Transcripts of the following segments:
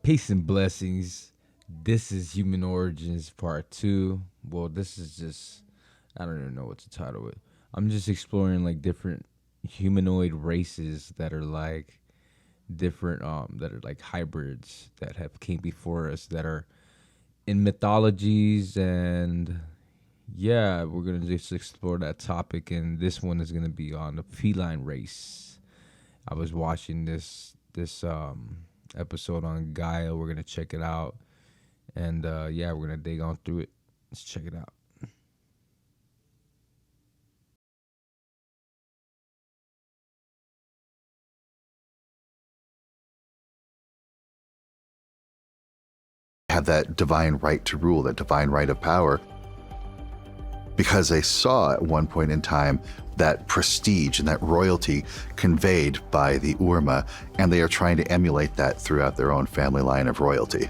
Peace and blessings. This is Human Origins Part 2. Well, this is just, I don't even know what to title it. I'm just exploring like different humanoid races that are like different, that are like hybrids that have came before us that are in mythologies. And yeah, we're going to just explore that topic. And this one is going to be on the feline race. I was watching this episode on Gaia. We're gonna check it out, and yeah, we're gonna dig on through it. Let's check it out. Have that divine right to rule, that divine right of power, because they saw at one point in time that prestige and that royalty conveyed by the Urma, and they are trying to emulate that throughout their own family line of royalty.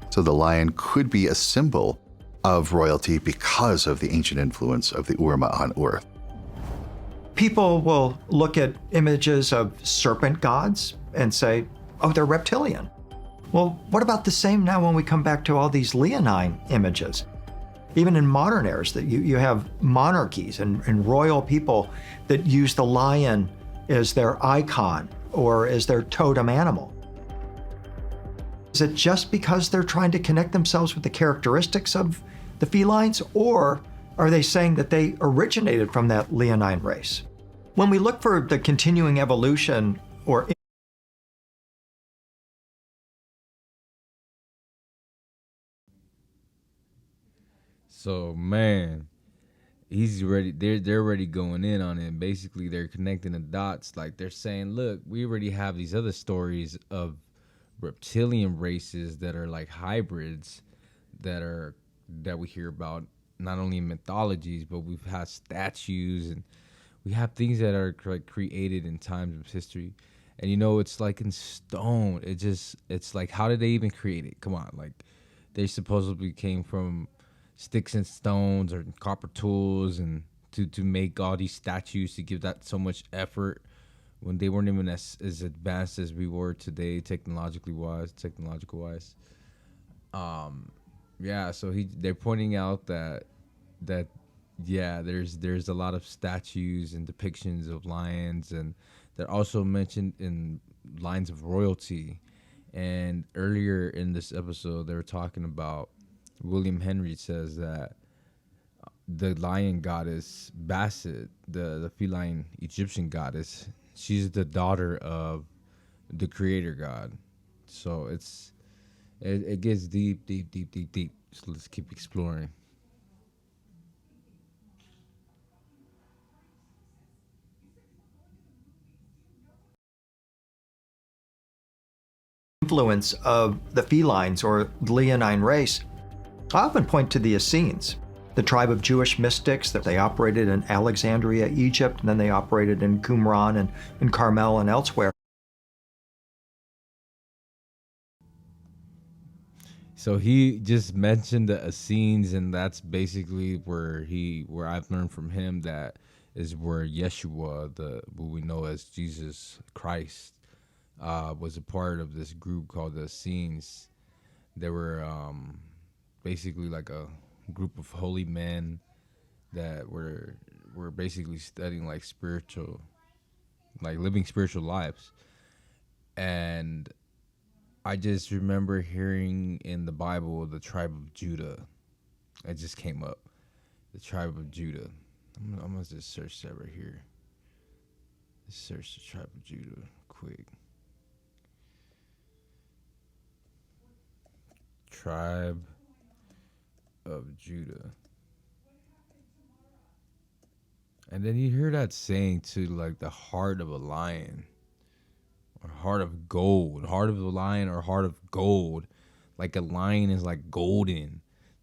So the lion could be a symbol of royalty because of the ancient influence of the Urma on Earth. People will look at images of serpent gods and say, oh, they're reptilian. Well, what about the same now when we come back to all these leonine images? Even in modern eras, that you have monarchies and royal people that use the lion as their icon or as their totem animal. Is it just because they're trying to connect themselves with the characteristics of the felines, or are they saying that they originated from that leonine race? When we look for the continuing evolution or So man, he's ready. They're already going in on it. Basically, they're connecting the dots. Like they're saying, look, we already have these other stories of reptilian races that are like hybrids that we hear about not only in mythologies, but we've had statues and we have things that are like created in times of history. And it's like in stone. It's like, how did they even create it? Come on, like they supposedly came from sticks and stones or copper tools, and to make all these statues, to give that so much effort when they weren't even as advanced as we were today, technological wise. Yeah, so they're pointing out that yeah, there's a lot of statues and depictions of lions, and they're also mentioned in lines of royalty. And earlier in this episode, they were talking about William Henry says that the lion goddess Basset, the feline Egyptian goddess, she's the daughter of the creator god. So it gets deep, deep, deep, deep, deep. So let's keep exploring. influence of the felines or leonine race, I often point to the Essenes, the tribe of Jewish mystics that they operated in Alexandria, Egypt, and then they operated in Qumran and in Carmel and elsewhere. So he just mentioned the Essenes, and that's basically where I've learned from him that is where Yeshua, the what we know as Jesus Christ, was a part of this group called the Essenes. They were basically like a group of holy men that were basically studying like spiritual, like living spiritual lives. And I just remember hearing in the Bible the tribe of Judah. It just came up. The tribe of Judah. I'm gonna just search that right here. Let's search the tribe of Judah quick. Tribe of Judah. And then you hear that saying too, like the heart of a lion, or heart of gold, heart of a lion, or heart of gold. Like a lion is like golden.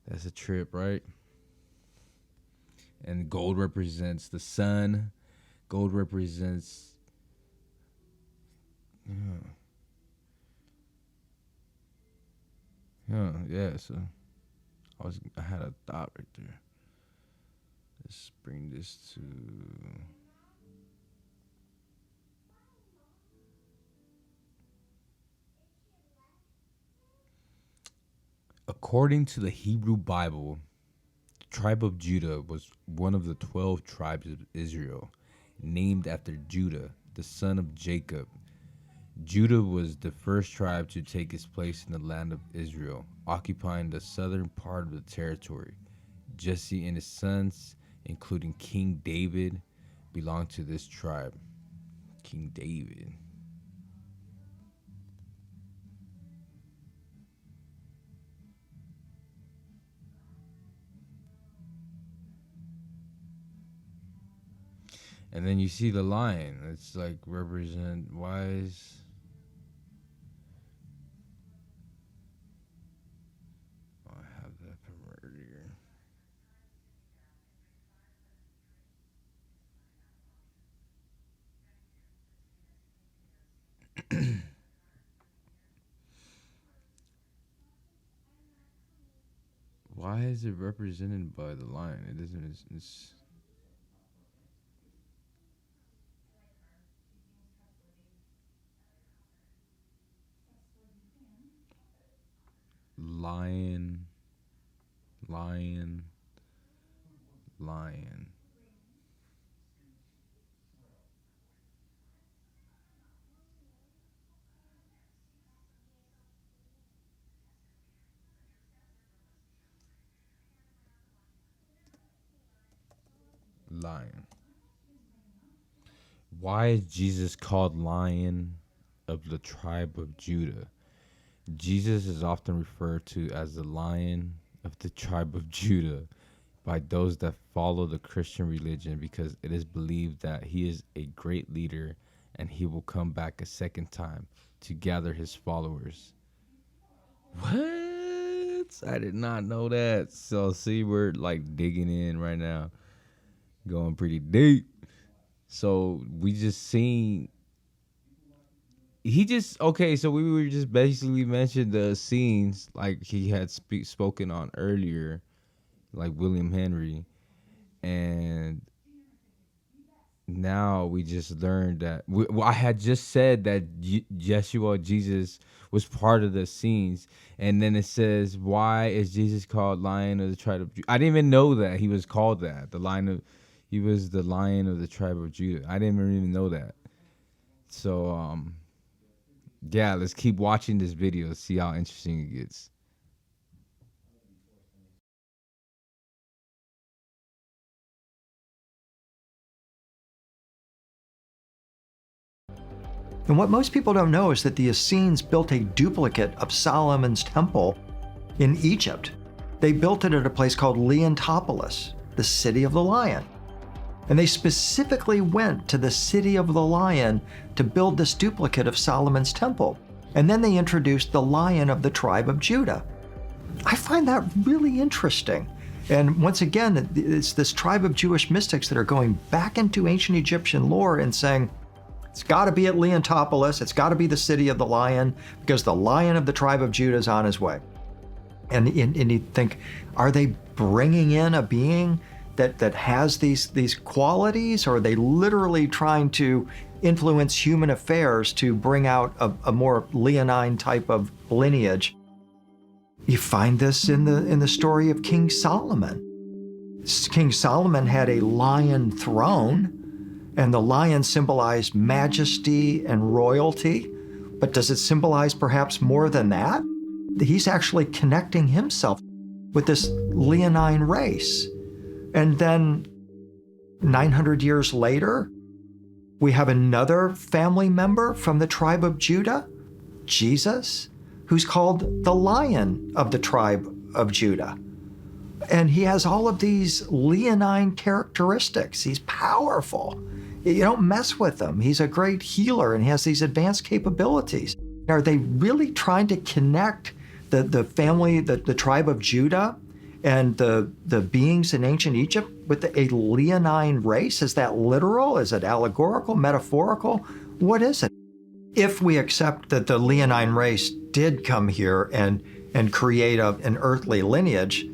That's a trip, right? And gold represents the sun. Gold represents, yeah, yeah. So I had a thought right there. Let's bring this to. According to the Hebrew Bible, the tribe of Judah was one of the 12 tribes of Israel, named after Judah, the son of Jacob. Judah was the first tribe to take its place in the land of Israel, occupying the southern part of the territory. Jesse and his sons, including King David, belonged to this tribe. King David. And then you see the lion. It's like represent wise. Oh, I have that from earlier. Why is it represented by the lion? It isn't. It's lion, lion, lion. Lion. Why is Jesus called Lion of the tribe of Judah? Jesus is often referred to as the Lion of the tribe of Judah by those that follow the Christian religion because it is believed that he is a great leader and he will come back a second time to gather his followers. What? I did not know that. So see, we're like digging in right now, going pretty deep. So we just seen he just okay. So we were just basically mentioned the scenes like he had spoken on earlier, like William Henry, and now we just learned that well, I had just said that Yeshua Jesus was part of the scenes, and then it says why is Jesus called Lion of the tribe of Judah? I didn't even know that he was called that. He was the Lion of the tribe of Judah. I didn't even know that. So yeah, let's keep watching this video, see how interesting it gets. And what most people don't know is that the Essenes built a duplicate of Solomon's temple in Egypt. They built it at a place called Leontopolis, the city of the lion. And they specifically went to the city of the lion to build this duplicate of Solomon's temple. And then they introduced the lion of the tribe of Judah. I find that really interesting. And once again, it's this tribe of Jewish mystics that are going back into ancient Egyptian lore and saying, it's got to be at Leontopolis, it's got to be the city of the lion, because the lion of the tribe of Judah is on his way. And you think, are they bringing in a being that has these qualities, or are they literally trying to influence human affairs to bring out a more leonine type of lineage? You find this in the story of King Solomon. King Solomon had a lion throne, and the lion symbolized majesty and royalty. But does it symbolize perhaps more than that? He's actually connecting himself with this leonine race. And then 900 years later, we have another family member from the tribe of Judah, Jesus, who's called the Lion of the tribe of Judah. And he has all of these leonine characteristics. He's powerful. You don't mess with him. He's a great healer and he has these advanced capabilities. Are they really trying to connect the family, the tribe of Judah and the beings in ancient Egypt with a leonine race? Is that literal? Is it allegorical, metaphorical? What is it? If we accept that the leonine race did come here and create an earthly lineage,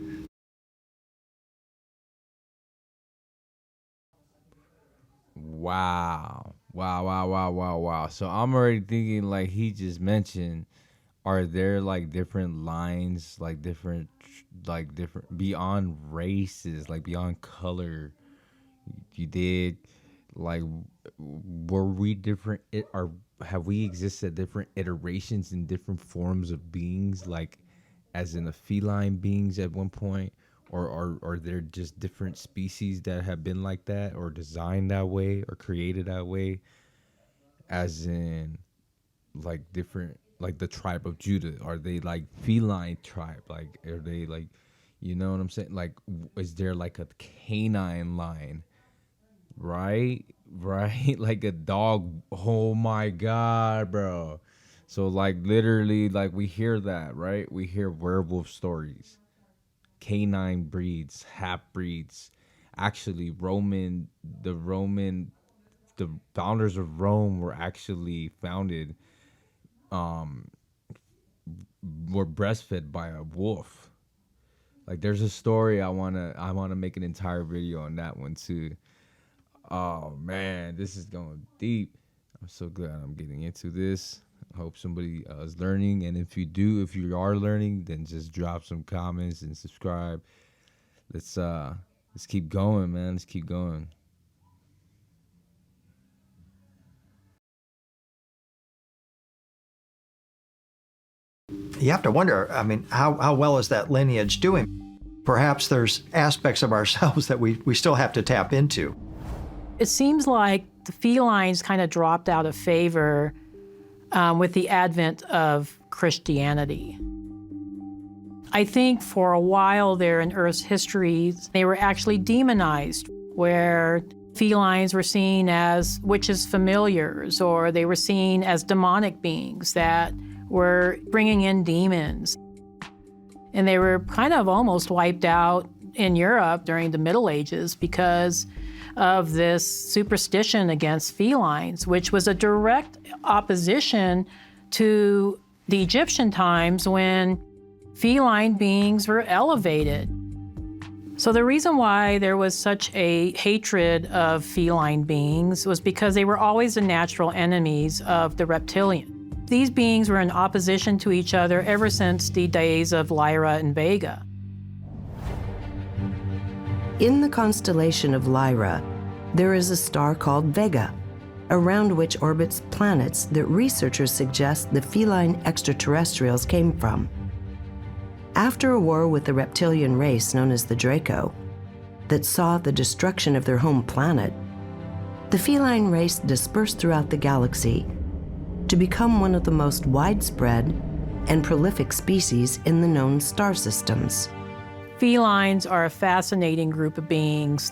Wow. Wow. So I'm already thinking like he just mentioned are there like different lines, like different beyond races, like beyond color? You did, like, were we different? Or have we existed different iterations in different forms of beings, like as in the feline beings at one point, or are there just different species that have been like that, or designed that way, or created that way, as in like different, like the tribe of Judah? Are they like feline tribe? Like, are they like, you know what I'm saying? Like, is there like a canine line? Right, right, like a dog. Oh my god, bro. So like literally, like we hear that, right? We hear werewolf stories, canine breeds, half breeds. Actually, the founders of Rome were actually founded, were breastfed by a wolf. Like there's a story I wanna make an entire video on that one too. Oh man, this is going deep. I'm so glad I'm getting into this. I hope somebody is learning, and if you are learning, then just drop some comments and subscribe. Let's keep going, man. Let's keep going. You have to wonder, I mean, how well is that lineage doing? Perhaps there's aspects of ourselves that we still have to tap into. It seems like the felines kind of dropped out of favor with the advent of Christianity. I think for a while there in Earth's history, they were actually demonized, where felines were seen as witches' familiars, or they were seen as demonic beings that were bringing in demons. And they were kind of almost wiped out in Europe during the Middle Ages because of this superstition against felines, which was a direct opposition to the Egyptian times when feline beings were elevated. So the reason why there was such a hatred of feline beings was because they were always the natural enemies of the reptilian. These beings were in opposition to each other ever since the days of Lyra and Vega. In the constellation of Lyra, there is a star called Vega, around which orbits planets that researchers suggest the feline extraterrestrials came from. After a war with the reptilian race known as the Draco, that saw the destruction of their home planet, the feline race dispersed throughout the galaxy to become one of the most widespread and prolific species in the known star systems. Felines are a fascinating group of beings.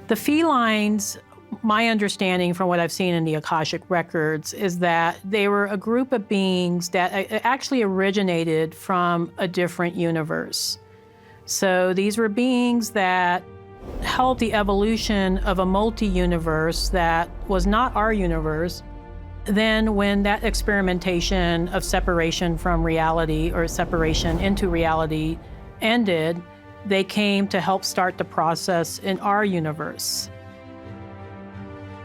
The felines, my understanding from what I've seen in the Akashic records, is that they were a group of beings that actually originated from a different universe. So these were beings that helped the evolution of a multi-universe that was not our universe. Then when that experimentation of separation from reality, or separation into reality, ended, they came to help start the process in our universe.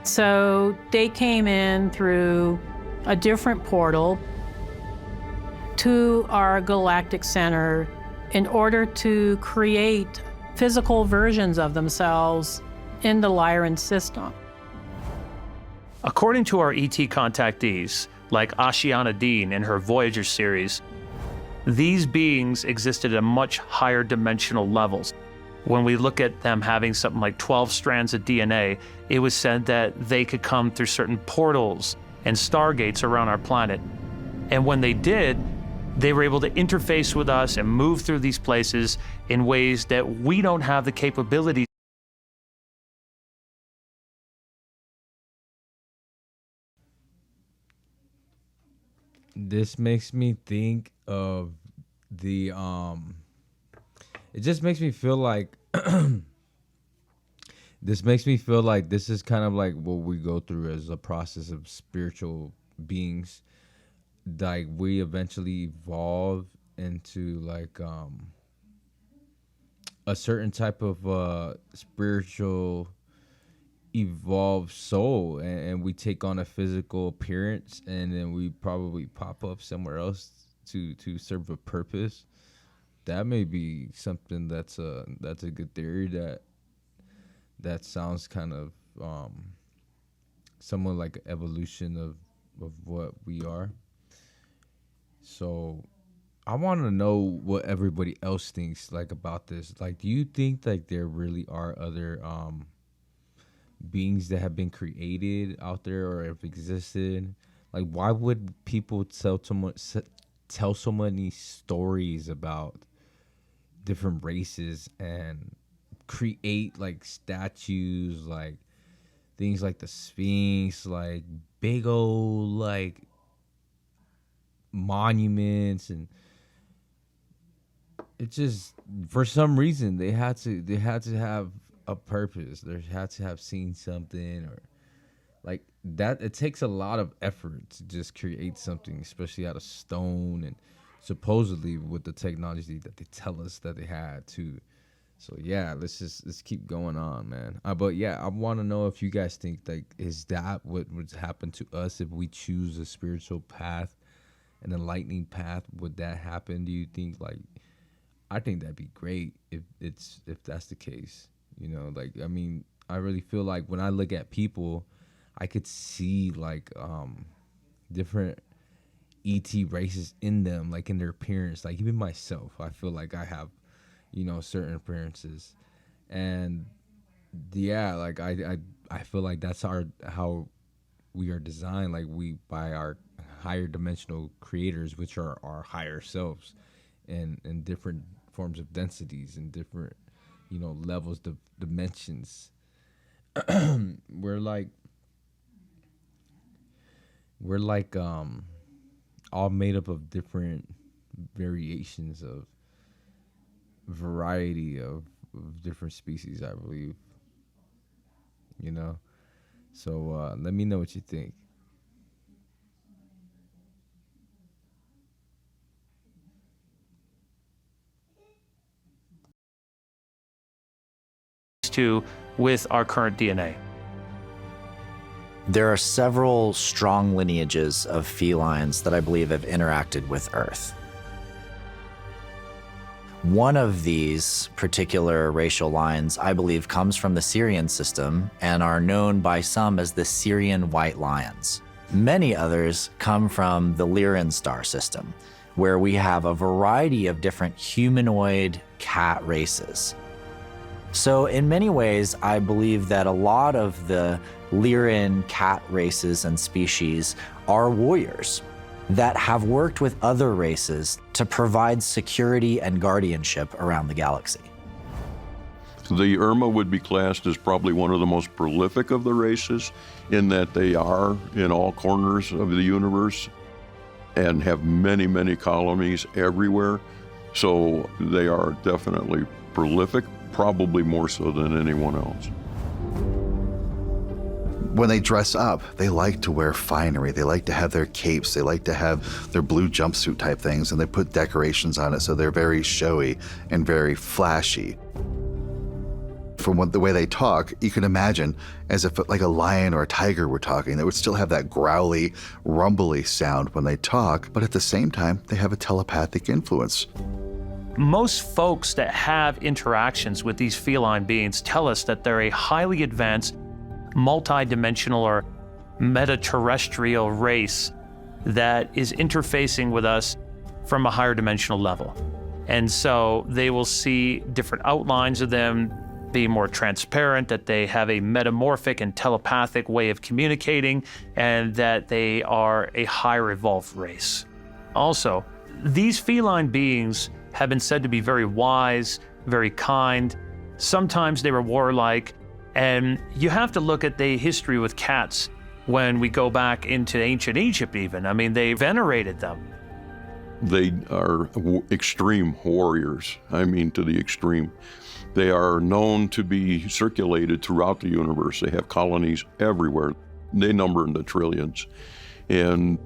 So they came in through a different portal to our galactic center in order to create physical versions of themselves in the Lyran system. According to our ET contactees, like Ashiana Dean in her Voyager series, these beings existed at much higher dimensional levels. When we look at them having something like 12 strands of DNA, it was said that they could come through certain portals and stargates around our planet. And when they did, they were able to interface with us and move through these places in ways that we don't have the capability. This makes me think of the it just makes me feel like this makes me feel like this is kind of like what we go through as a process of spiritual beings. Like we eventually evolve into like a certain type of spiritual evolved soul, and we take on a physical appearance, and then we probably pop up somewhere else to serve a purpose. That may be something that's a good theory. That sounds kind of somewhat like an evolution of what we are. So I want to know what everybody else thinks like about this. Like, do you think like there really are other beings that have been created out there or have existed? Like, why would people tell so many stories about different races and create like statues, like things like the Sphinx, like big old like monuments, and it just, for some reason they had to have a purpose. They had to have seen something, or like that. It takes a lot of effort to just create something, especially out of stone, and supposedly with the technology that they tell us that they had too. So yeah, let's keep going on, man. But yeah, I want to know if you guys think like, is that what would happen to us if we choose a spiritual path, an enlightening path? Would that happen? Do you think like? I think that'd be great if that's the case. You know, like, I mean, I really feel like when I look at people, I could see like different ET races in them, like in their appearance. Like even myself, I feel like I have, you know, certain appearances, and yeah, like I feel like that's how we are designed, like we by our higher dimensional creators, which are our higher selves, and different forms of densities and different, you know, levels, the dimensions. we're like all made up of different variations of variety of different species, I believe, you know. So let me know what you think. To with our current DNA. There are several strong lineages of felines that I believe have interacted with Earth. One of these particular racial lines, I believe, comes from the Sirian system and are known by some as the Sirian white lions. Many others come from the Lyran star system, where we have a variety of different humanoid cat races. So in many ways, I believe that a lot of the Lyran cat races and species are warriors that have worked with other races to provide security and guardianship around the galaxy. The Irma would be classed as probably one of the most prolific of the races, in that they are in all corners of the universe and have many, many colonies everywhere. So they are definitely prolific, probably more so than anyone else. When they dress up, they like to wear finery. They like to have their capes. They like to have their blue jumpsuit type things, and they put decorations on it, so they're very showy and very flashy. From the way they talk, you can imagine as if like a lion or a tiger were talking. They would still have that growly, rumbly sound when they talk, but at the same time, they have a telepathic influence. Most folks that have interactions with these feline beings tell us that they're a highly advanced, multi-dimensional or meta-terrestrial race that is interfacing with us from a higher dimensional level. And so they will see different outlines of them, be more transparent, that they have a metamorphic and telepathic way of communicating, and that they are a higher evolved race. Also, these feline beings have been said to be very wise, very kind. Sometimes they were warlike, and you have to look at the history with cats when we go back into ancient Egypt even. I mean, they venerated them. They are extreme warriors, I mean, to the extreme. They are known to be circulated throughout the universe. They have colonies everywhere. They number in the trillions. And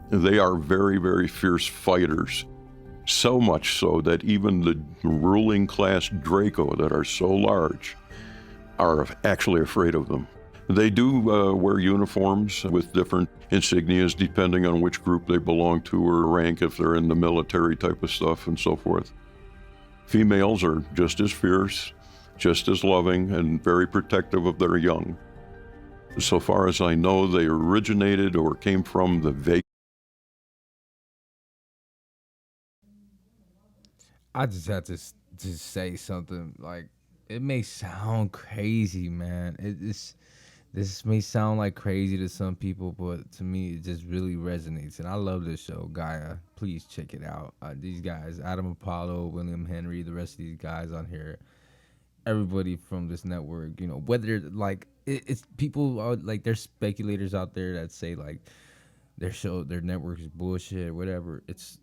they are very, very fierce fighters. So much so that even the ruling class Draco that are so large are actually afraid of them. They do wear uniforms with different insignias depending on which group they belong to or rank, if they're in the military type of stuff and so forth. Females are just as fierce, just as loving, and very protective of their young. So far as I know, they originated or came from the Vega. I just had to just say something. Like, it may sound crazy, man. This may sound like crazy to some people, but to me, it just really resonates. And I love this show, Gaia. Please check it out. These guys, Adam Apollo, William Henry, the rest of these guys on here, everybody from this network, you know, whether like it's people are like, there's speculators out there that say like their network is bullshit or whatever. It's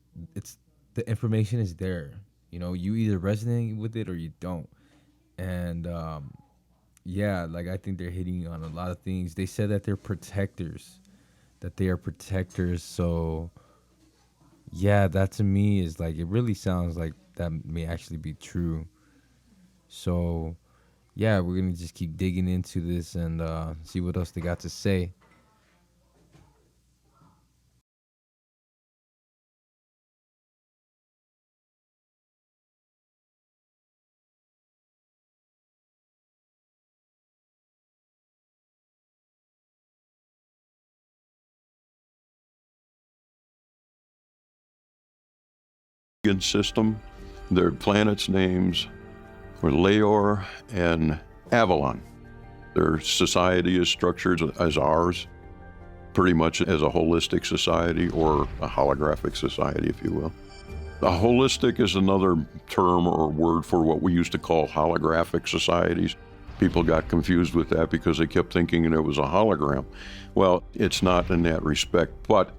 the information is there. You know, you either resonate with it or you don't. And yeah, like I think they're hitting on a lot of things. They said that they're protectors, that they are protectors. So yeah, that to me is like, it really sounds like that may actually be true. So yeah, we're gonna just keep digging into this and see what else they got to say. System. Their planets' names were Leor and Avalon. Their society is structured as ours, pretty much as a holistic society or a holographic society, if you will. A holistic is another term or word for what we used to call holographic societies. People got confused with that because they kept thinking it was a hologram. Well, it's not in that respect, but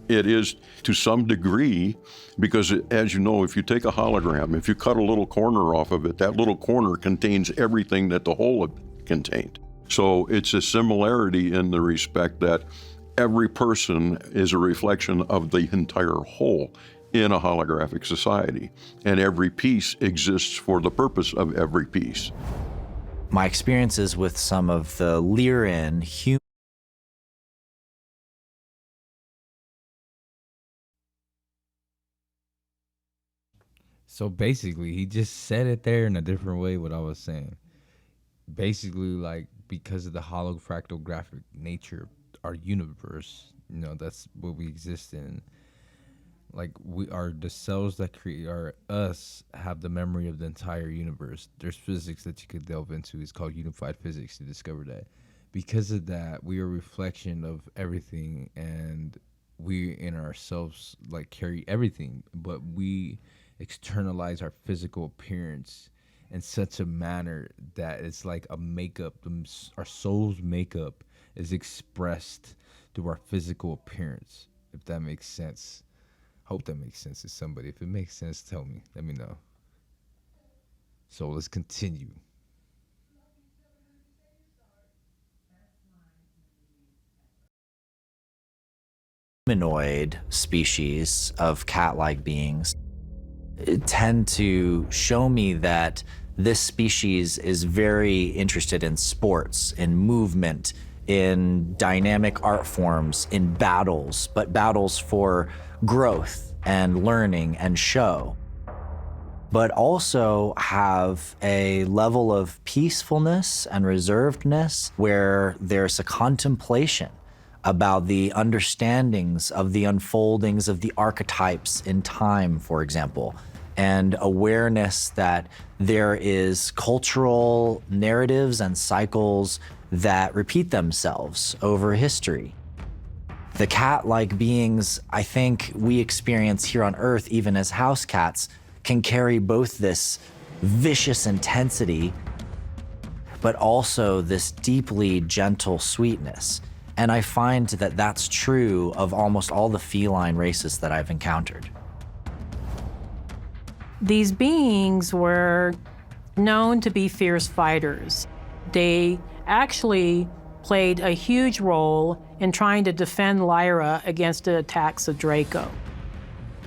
it is to some degree, because as you know, if you take a hologram, if you cut a little corner off of it, that little corner contains everything that the whole contained. So it's a similarity in the respect that every person is a reflection of the entire whole in a holographic society, and every piece exists for the purpose of every piece. My experiences with some of the Lyran So basically, he just said it there in a different way what I was saying. Basically, like, because of the holofractographic nature of our universe, you know, that's what we exist in. Like, we are the cells that create us have the memory of the entire universe. There's physics that you could delve into. It's called unified physics to discover that. Because of that, we are a reflection of everything, and we in ourselves like carry everything, but we externalize our physical appearance in such a manner that it's like a makeup. Our soul's makeup is expressed through our physical appearance, if that makes sense. Hope that makes sense to somebody. If it makes sense, tell me. Let me know. So let's continue. humanoid species of cat-like beings tend to show me that this species is very interested in sports, in movement, in dynamic art forms, in battles, but battles for growth and learning and show, but also have a level of peacefulness and reservedness where there's a contemplation about the understandings of the unfoldings of the archetypes in time, for example, and awareness that there is cultural narratives and cycles that repeat themselves over history. The cat-like beings I think we experience here on Earth, even as house cats, can carry both this vicious intensity, but also this deeply gentle sweetness. And I find that that's true of almost all the feline races that I've encountered. These beings were known to be fierce fighters. They actually played a huge role in trying to defend Lyra against the attacks of Draco.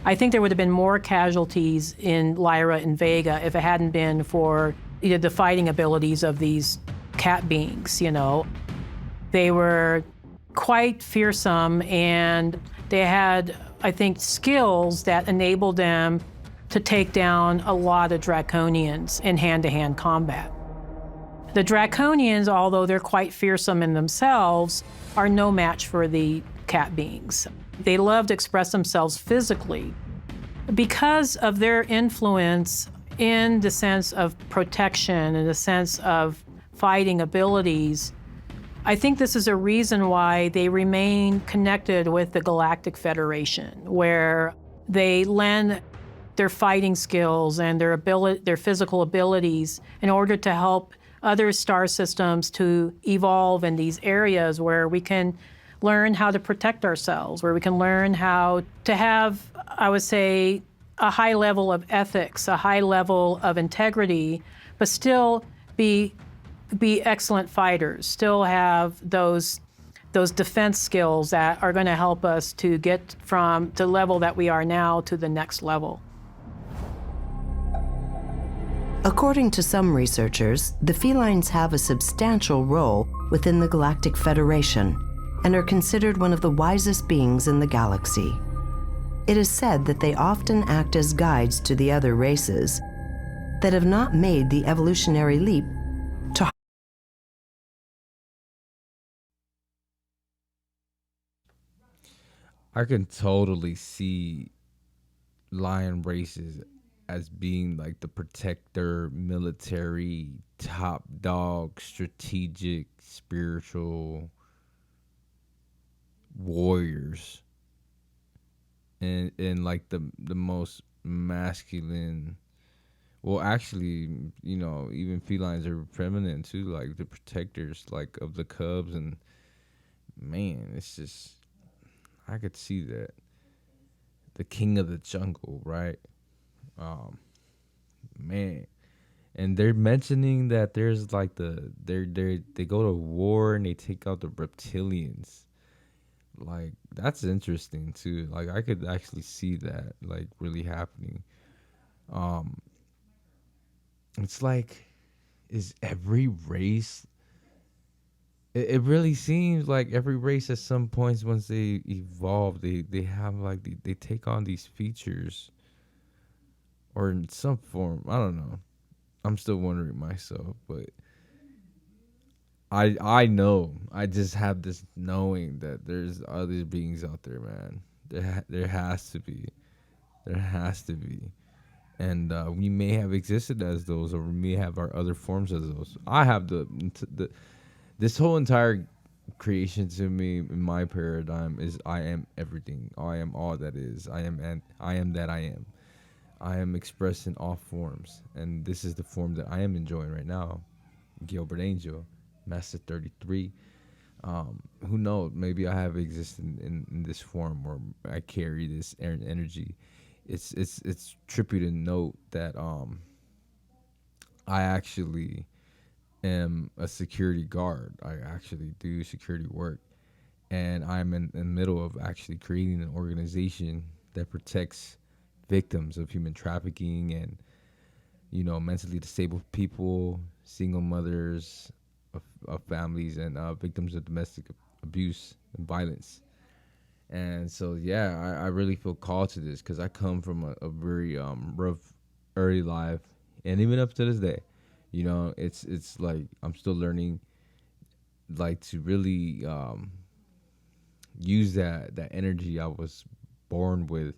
I think there would have been more casualties in Lyra and Vega if it hadn't been for the fighting abilities of these cat beings, you know. They were quite fearsome, and they had, I think, skills that enabled them to take down a lot of Draconians in hand-to-hand combat. The Draconians, although they're quite fearsome in themselves, are no match for the cat beings. They love to express themselves physically. Because of their influence in the sense of protection and the sense of fighting abilities, I think this is a reason why they remain connected with the Galactic Federation, where they lend their fighting skills and their physical abilities in order to help other star systems to evolve in these areas where we can learn how to protect ourselves, where we can learn how to have, I would say, a high level of ethics, a high level of integrity, but still be excellent fighters, still have those defense skills that are going to help us to get from the level that we are now to the next level. According to some researchers, the felines have a substantial role within the Galactic Federation and are considered one of the wisest beings in the galaxy. It is said that they often act as guides to the other races that have not made the evolutionary leap to. I can totally see lion races as being like the protector, military, top dog, strategic, spiritual warriors, and like the most masculine. Well, actually, even felines are feminine too, like the protectors, like of the cubs, and man, it's just I could see that. The king of the jungle, right? Man, and they're mentioning that there's like they go to war and they take out the reptilians. Like that's interesting too. Like I could actually see that like really happening. Um, it's like is every race. It really seems like every race at some points once they evolve, they have like they take on these features or in some form. I don't know. I'm still wondering myself, but I know. I just have this knowing that there's other beings out there, man. There has to be. There has to be. And we may have existed as those, or we may have our other forms as those. I have the this whole entire creation to me in my paradigm is I am everything. I am all that is. I am and I am that I am. I am expressed in all forms, and this is the form that I am enjoying right now. Gilbert Angel, Master 33. Who knows? Maybe I have existed in this form, or I carry this energy. It's trippy to note that I actually am a security guard. I actually do security work, and I'm in the middle of actually creating an organization that protects victims of human trafficking and mentally disabled people, single mothers of families, and victims of domestic abuse and violence. And so yeah, I really feel called to this because I come from a very rough early life, and even up to this day, it's like I'm still learning like to really use that energy I was born with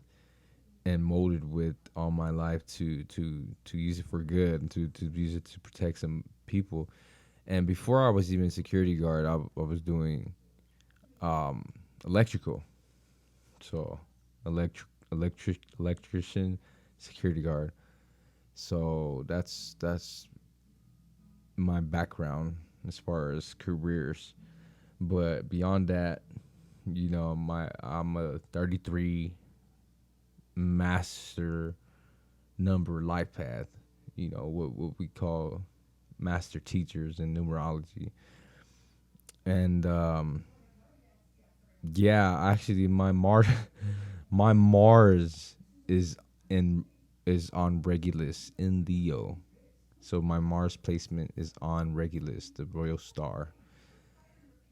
and molded with all my life to use it for good and to use it to protect some people. And before I was even security guard, I was doing electrical, so electrician, security guard. So that's my background as far as careers. But beyond that, I'm a 33 master number life path, what we call master teachers in numerology. And yeah, actually my Mars is on Regulus in Leo. So my Mars placement is on Regulus, the royal star.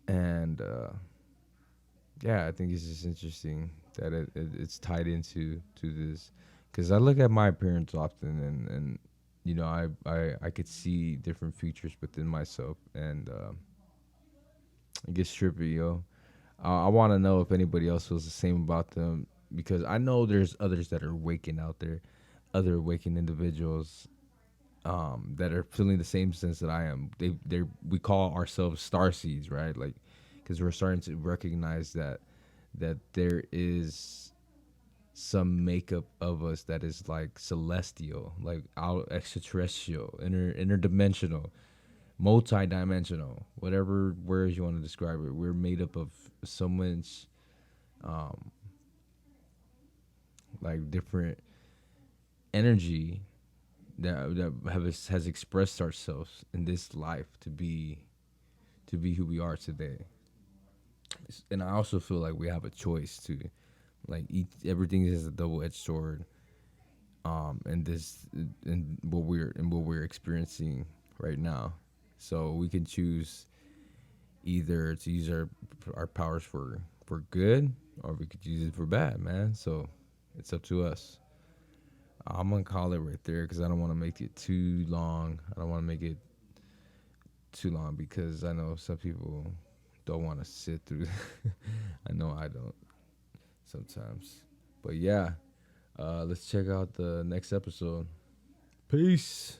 And yeah, I think it's just interesting that it's tied into this, because I look at my appearance often, and you know, I could see different features within myself, and it gets trippy, yo. I want to know if anybody else feels the same about them, because I know there's others that are waking out there, other waking individuals that are feeling the same sense that I am. We call ourselves star seeds, right? Like, because we're starting to recognize that there is some makeup of us that is like celestial, like out extraterrestrial, interdimensional, multi-dimensional, whatever words you want to describe it. We're made up of so much like different energy has expressed ourselves in this life to be who we are today. And I also feel like we have a choice to, like, everything is a double-edged sword. And this and what we're experiencing right now. So we can choose either to use our powers for good, or we could use it for bad, man. So it's up to us. I'm gonna call it right there because I don't want to make it too long. I don't want to make it too long because I know some people don't want to sit through. I know I don't sometimes. But yeah, let's check out the next episode. Peace.